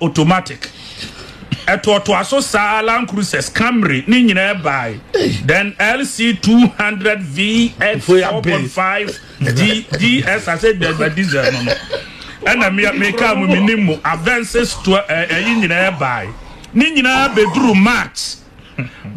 automatic. Aso sa Land Cruisers Camry ni nyina buy. Then LC 200 V at 4.5 DS. I said that diesel no. And I make a minimum advances to nyina buy. Ni nyina be through March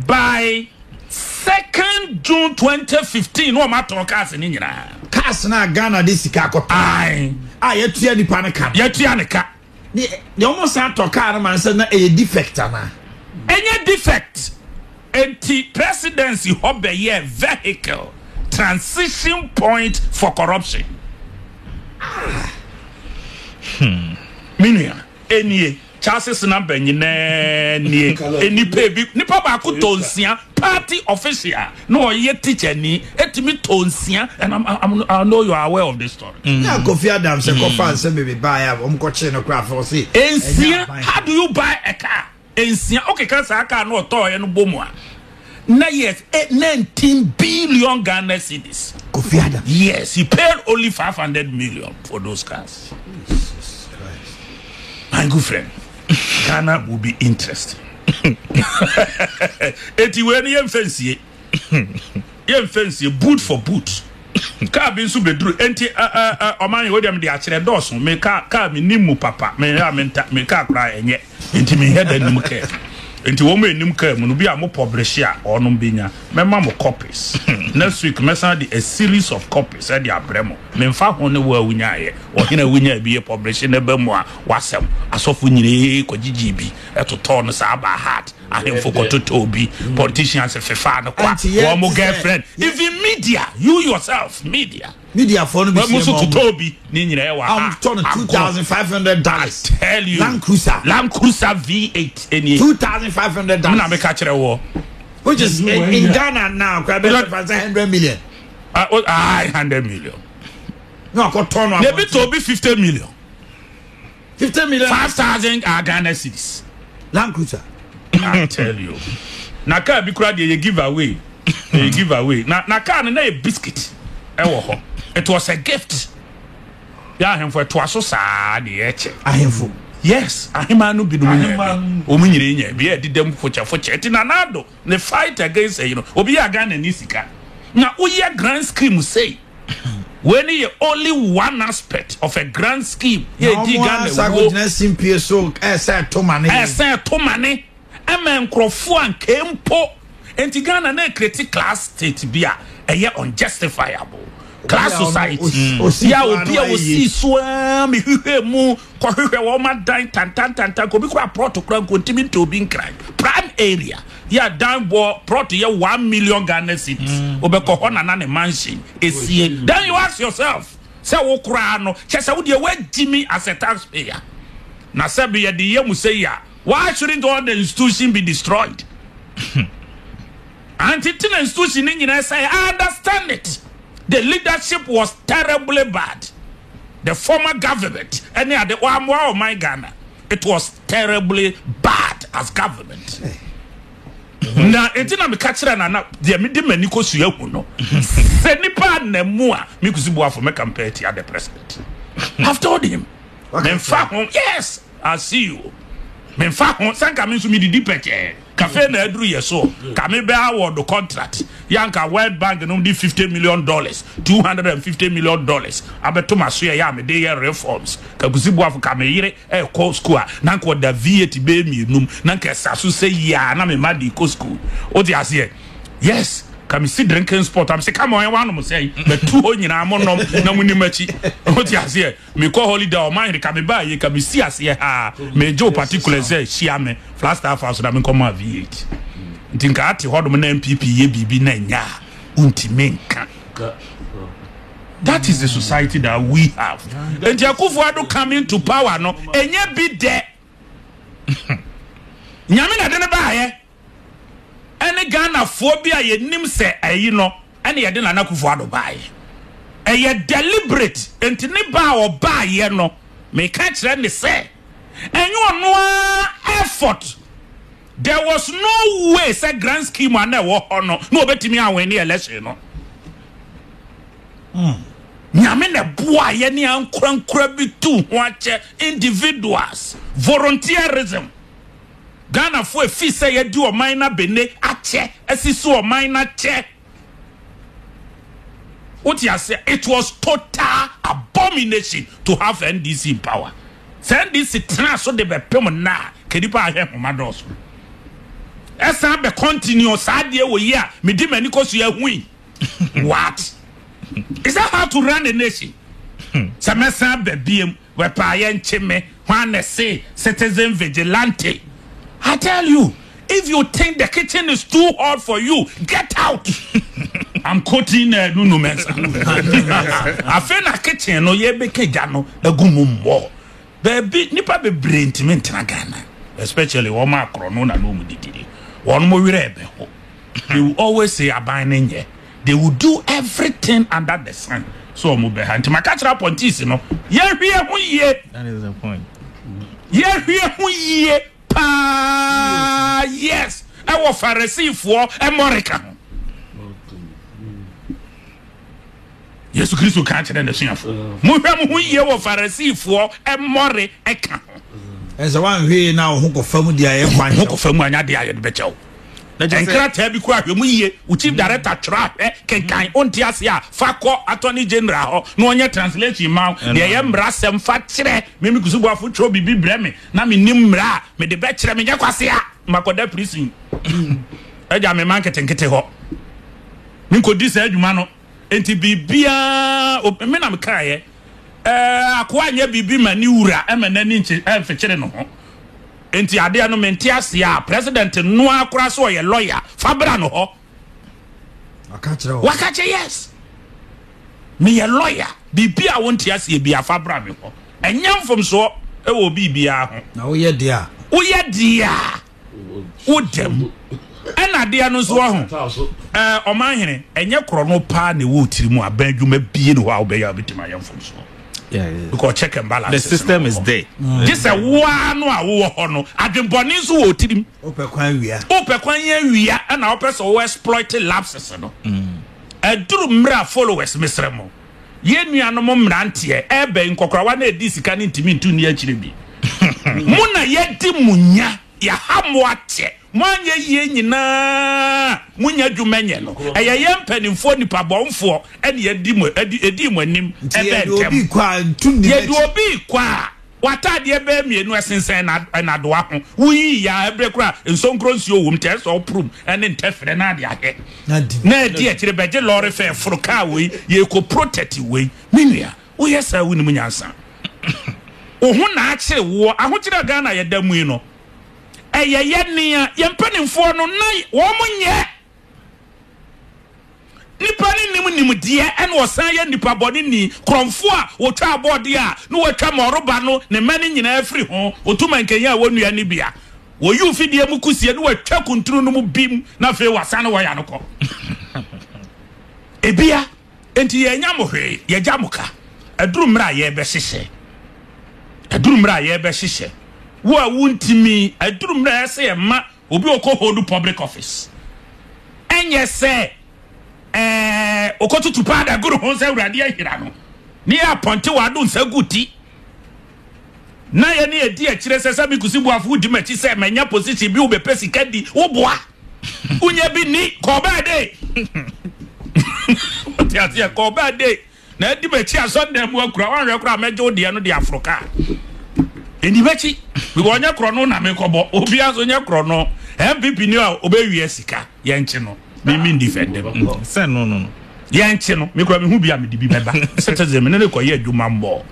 by 2nd June 2015. No matter cars ni nyina. Cars na Ghana this ka Aye. Yetua ni panika. Yetua ne ka. The almost had to car man said na a defect na. Any defect. Anti presidency hobby ye vehicle transition point for corruption. Minia any chances number any pay nipa ba ko tonsia party official no ye teacher ni etimi tonsia and I know you are aware of this story. Na Kofi Adams se ko fan se me buy am ko che no craft for say how do you buy a car? Okay, can say car no toy no bomu a na yes 19 billion Ghana cedis. Kofi Adams, yes, he paid only 500 million for those cars. Jesus Christ. My good friend, Ghana will be interesting. Eti when you fancy boot for boot. Car bin su bedru enti oman we dem de akere doso me car me nimu papa me car kra enye enti me head anim ka enti wo mo anim ka mu no bi a mo publish a onom benya mema mo copies next week me send a series of copies e de abremo me mfa ho ne wo awunya ye o hina awunya bi e publish ne ba mu a wasem asofu nyire ko gigibi etoto no sa ba heart ahemfo ko totobi politicians fefa no kwa wo mo girlfriend even media you yourself media for no be so totobi ni nyire e wa I'm turning $2,500. Tell you Land Cruiser V8 any $2,500 na me ka kire wo which is in Ghana now quite 100 million 100 million no I got turn maybe to be 50 million 50 million 5,000 Ghana cedis Land Cruiser. I tell you na car bi kura dey give away na car na a biscuit e wo ho it was a gift ya ahemfo to aso saa de eche ahemfo yes ahema no bi no omunyire nya bi e didem focha eti na nado the fight against obi ya Ghana ni sika na oye grand scheme say when you only one aspect of a grand scheme ye di Ghana wo na simpie so say to money Amen crofo an kempo enti Ghana na create class state bia eye unjustifiable class society ya obi a wosi so me hwehwe mu ko hwehwe wo ma dan tan ko bi ko protocol ko ntimi to bi nkran prime area ya dan bo prot ye 1 million Ghana cedis obeko ho na ne mansion esie then you ask yourself say wo kura no chese wo de wa jimi as a taxpayer na se be ye de ye mu say ya why shouldn't all the institution be destroyed? Anti-tin institution in say I understand it. The leadership was terribly bad. The former government, any other one of my Ghana, it was terribly bad as government. Na etina me kachira na de me de maniko suya hu no. Se nipa na mu a me kusibu afo me compare to the president. I've told him. Yes, I see you. Men fa hon sanka me so me didi peche cafe na aduru yeso ka me be award the contract yanka World Bank no di $50 million $250 million abeto maso ya me dey reforms ka busibu afu ka me yire e ko school na ko da VAT be mi num na ka saso say ya na me ma di ko school o di ase yes come see drinking sport am say come on one mo say but two ho nyina mo nom na muni machi o ti ase me call holiday o man ka me ba ye ka me see ase ha me jo particular say shia me Flagstaff house na me come V8 ntinka ati hodom na MPP ye bibi na nya untimenka. That is the society that we have. And Akufo-Addo coming to power no enye bi de nyame na de ne ba ye ene Ghana phobia ye nim se ayi no ene ye de na Akufo-Addo bae eye deliberate enti ne ba o ba ye no me ka kire ne se enyo no effort. There was no way say grand scheme and no obetimi awin ni election no nyame na boa ye ne ankorankora bi tu ho ache individuals volunteerism Ghana for a fee say you do a minor bene ache esiso o minor che what you say it was total abomination to have NDC in power send this so de be pem na kedipa ahe homados esa be continue sadie wo ye a me di mani koso ya hui what is that how to run a nation samesa be biem we pa ye ncheme when say citizen vigilante. I tell you, if you think the kitchen is too hot for you, get out. I'm quoting Nuno Mensa. I feel like kitchen no ye be kejano a gumumbo. Baby, nipa be brain to maintain Ghana, especially Woma Crono na no mudidi. One more rebe. They will always say abandon ye. They will do everything under the sun. So move behind my catch up on this, you know. Ye. That is the point. Ye. Yes, I was Pharisee for America. Yes, Christo can't tell the same. Muhamu, you were Pharisee for America. As a one way now, who confirmed the I am who confirmed my idea at Becho. And can't have you quite chief director trap, can on Tiasia, Fako, Attorney General, no one yet translation mouth, the am Rassam Fatire, Mimikuzuba Futro be Breme, Nami Nimra, me the Betcher Miyaquasia, Makoda prison. Edam marketing get a hot. Minko this Edumano, and to be beer, Menam Kaye, Aquania Bibi Manura, Eminent and Fetcherino. Enti ade no mentiasi a president no akura so ye lawyer fabra no ho wakache yes me ye lawyer bibia wonti ase bia fabra me ho enyam fom so e wo bibia ho na wo ye dia wodem ena dia no so ho omanhene enye kro no pa ne wo tirimu abadwuma bie no ho a obeya bitima yam fom so. Yeah. Because check and balance. The system is there. Just a one no adwemboni so wo tirim. Opekwan wia and our person who exploit lapses no. Duru mra followers misremo. Ye nuanom mrantie ebe nkokora wa na edi sika ne ntimi ntu ne akire bi. Muna ye di munya ya hamo ate. Mwanye ye nyina munya dwumenye no eye ye mpanimfo nipa bomfo ene edi mu anim ebe ntem ye do obi kwa watade ebe mienu asensen na do ho wuyi ya ebrekura ensonkro nsuo wom te so prum ene ntefre na ade ahe na edi akire beje lorry fe froka we ye ko protect we minua wo yesa wuni munyansa ohu na akire wo ahokire Ghana ye damu yi no eye nia yempanimfo no na wo munye nipa ni nim die en wo san ye nipa body ni kromfo a wo twa abode a no wo twa moroba no ne mani nyina afri ho otuma nkenya wo nua ni bia wo yu fidie mu kusie no wo twa kunturu no mu bim na fe wasan wo ya no ko ebia enti ye nya mo hwe ye jamuka aduru mra ye be hyehyɛ wo a wuntimi aduru mra se ye ma obi hold public office enye se okotutu pa da guru ho se urade ahira no ni aponte wado nsaguti na ye ne edi akire se sabi kusibu afu di machi se manya position bi wo be pesika di wo boa unya bi ni ko ba de tiatia ko ba de na edi machi asonde mu akura wan rekura meje odi no di afroka eni machi bi wonya kro no na me kobo obi aso nya kro no MPP ni a obewie sika ye nche no me defend them say no ye nche no me kura me hu bia me di bi beba citizen me ne ko ye adwuma mbo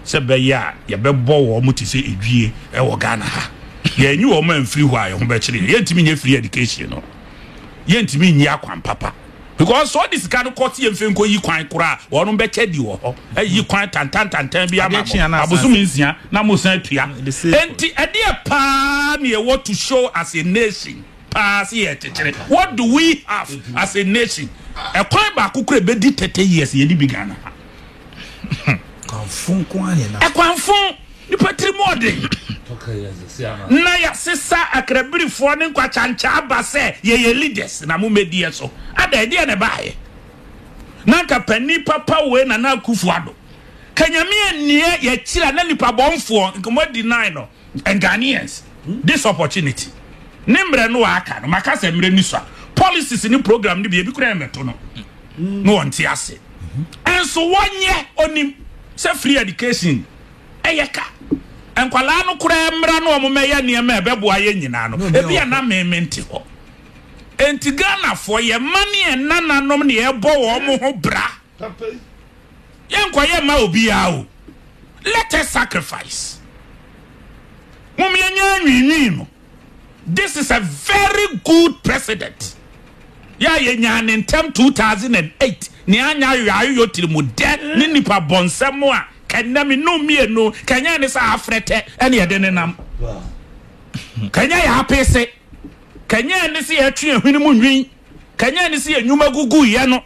se be ya ye be bo wo mo ti se edwie e wo Ghana ha ye nyi wo man free ho ayo ho be kire ye ntimi nye free education no ye ntimi nyi akwan papa because so this kind of court ye mfenko yi kwan kura wono be chedi wo ho yi kwan tantan bi ama abosum nsia na mo san tua enti ade pa na ye want to show as a nation pass here techere what do we have as a nation e kwan ba kokura be di 30 years ye di bi Ghana kwanfun kwani na e kwanfun ni patrimony na ya sisa akrabirifo ne nkwa chancha aba se ye leaders na mo medie so ada ide ne baaye nanka pani papa we na Kufuado kanyame nie ye kira na nipa bonfo nkomo deny no and Ghanaians this opportunity nimbre no aka no makasa mre ni so policies ni program ni bi kura emeto no no onti ase enso wonye onim say free education eyeka enkwala no kura mra no omomeya niema ebeboa ye nyina no ebi na mementi ho enti Ghana for ye money and nananom ne ebo wo mo ho bra yenkwa ye ma obi a o let us sacrifice no. This is a very good precedent. Ya ye nya in 2008 ni anya yo tirimu de ni nipa bonsemo a kanya me no mienu kanya ne sa afrete ene ye de ne nam kanya ya apese kanya ne se atwe ahwini mu nwin kanya ne se enwuma gugu ye no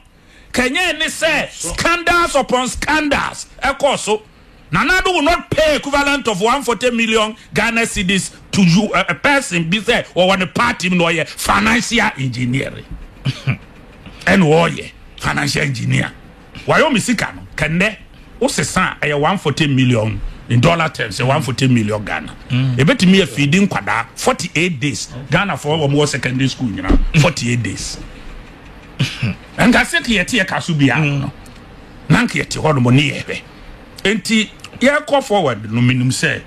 kanya ne se scandals upon scandals ekoso Nanado will not pay equivalent of 140 million Ghana cedis to you, a person be there or one party no financial engineering. And warrior financial engineer. Why you misikano? Can they? What's the son? 140 million in dollar terms, 140 million Ghana. A bet me a feeding quada 48 days. Ghana for one more secondary school, 48 days. And that's it here, Kasubia. Nanki at your money. Enti ya call forward no minimum say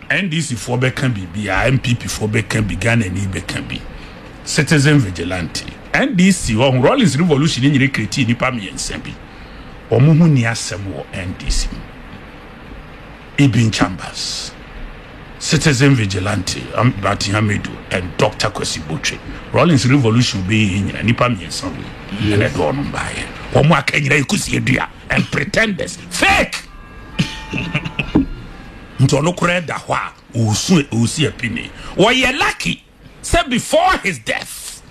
NDC for be can be MPP for be can be Ghana ni be can be citizen vigilante NDC on Rawlings revolution ni create ni pa me ensembi omuhu ni asem wo NDC Ibn Chambers citizen vigilante Bati Hamidu and Dr. Kwesi Botwe Rawlings revolution be ni pa me ensembi and do no buy omo akanyira ikusi edua and pretenders fake Ntono kureda hwa usi epini Waye lucky say before his death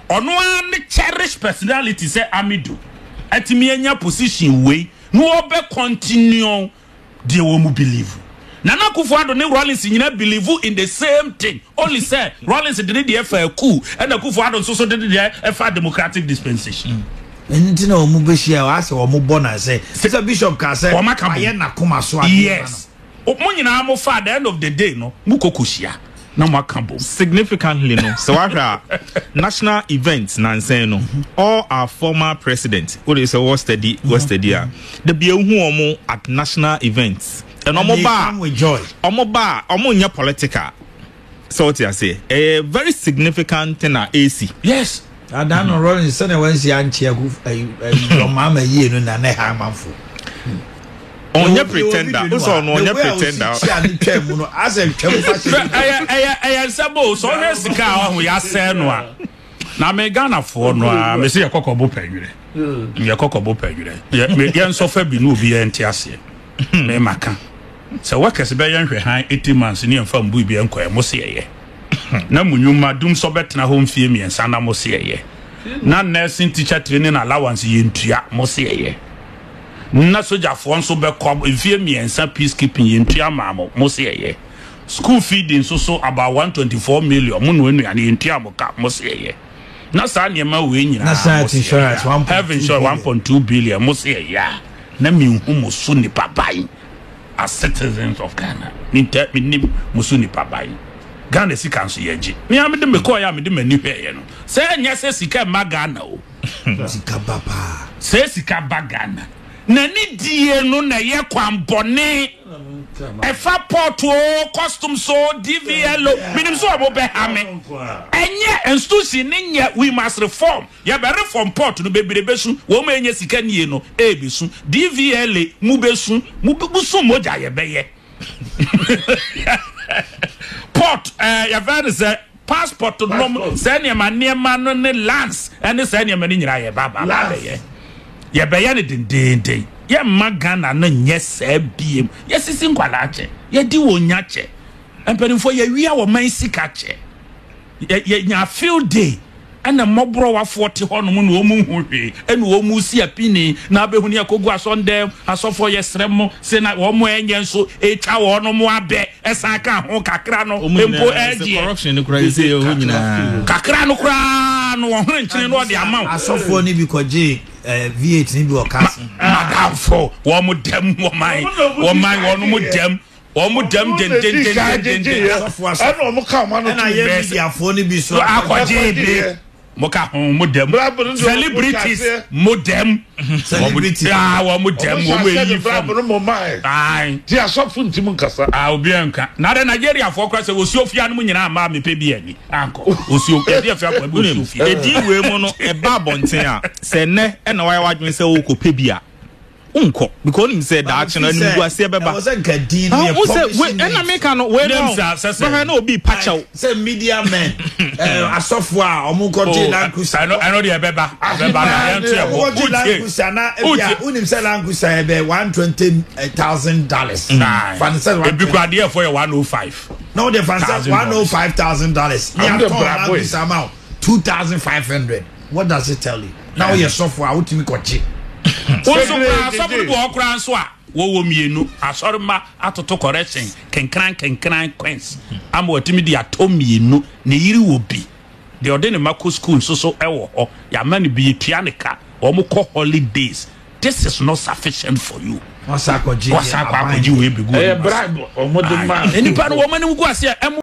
ono an cherished personality say Amidu atimi anya position we no obe continue the wo mu believe Nana Kufuado ne Rawlings nyina believe in the same thing only say Rawlings did the FA coup and Kufuado so did the FA democratic dispensation Ntina omu behia wa ase omu bona say Bishop ka say aye na koma so ade yes mo nyina mo fa at the end of the day no mu kokoshia na mo akambo significantly no so what national events nansen no all our former presidents what is was steady the be hu omo at national events and omo ba with joy omo nya political so what you say a very significant thing at AC yes Adano Rawlings say when she anchi your mama ye no na na ha manfo onye pretender also no onye pretender as a twem fashion I sabo so resika ho ya se no a na me Ghana for no a me se yakokobo panwire yakokobo panwire ye nso fa bi no obi enti ase me maka se wakase be yan hwe han 80 months ni emfa mbu bi enko e mo se ye na munyuma dum so betena home fie miensa na mo se ye na nursing teacher training allowance ye ntua mo se ye na soja fo nso be kom fie miensa peacekeeping ye ntua maamo mo se ye school feeding so about 124 million mo no enu ye ntua mo ka mo se ye na sa niema we nyina na sa insurance 1.2 billion mo se ye na mi hu mo so ni papai as citizens of Ghana ni mo so ni papai Ghana sika nso yeji me amede me call ya amede mani hweye no say nya say sika ma Ghana o sika baba say sika ba Ghana na ni die no na ye kwambone efa port o custom so DVL minim so obo ha me enye institution nya we must reform ya be reform port no bebire besu wo ma enye sika nie no e besu DVL mu besu mu busu moja ye beye port ya very say passport no say niema no ne lands and say niema ni nyira ye baba ye be ye ne dindindin ye magana no nye se biem ye sisi nkwala che ye di wonya che empanifo ye wia wo man sika che ye nya field day ana mobro wa 40 hono mu no mu hwe ene wo mu si apini na abehuni akogu asonde asofo yesrem se na wo mu enye nso etwa wo no mu abe esan ka ho kakra no empo eje corruption no kura ise ho nyina kakra no kura no wo hwe nchine no de ama asofo ni bi koje V8 ni bi o cast madam for wo mo dem wo man mo dem wo mo dem den ana o mo ka ma no na ye media fo ni bi so akwaje bi mo ka mo dem celebrities mo dem celebrity wo mo dem wo mo yi from mo mai ai ti asofo ntim nkasa obi anka na de Nigeria fo kra se Osiofia no nyina ma me pe bi ani anko Osiofia dia fia kwa Osiofia edi we mu no e ba bonten a se ne e na why wadwen se wo ko pe bia unko because him said that action and you say beba was a gadin who say we na make no we no no obi pacha say media men asofwa omukoje lankusa I know the beba na ento e bo lankusa na unim say lankusa be $120,000 fan say e bi kwa dey for $105 no the fan say $105,000 yeah lankusa amount $2,500 what does it tell you now your software utimi kochi also asọpụrụ bụ ọkụra nso a wowo mienu asọrọma atoto correction kenkran queens ama otimi di ato mienu na yiri wo bi de ode ne mako school so ewo ho ya ma ne bi pianika o mo call holidays this is not sufficient for you wasakọji we be go bribe o mo de ma enipa no wo ma ne go ase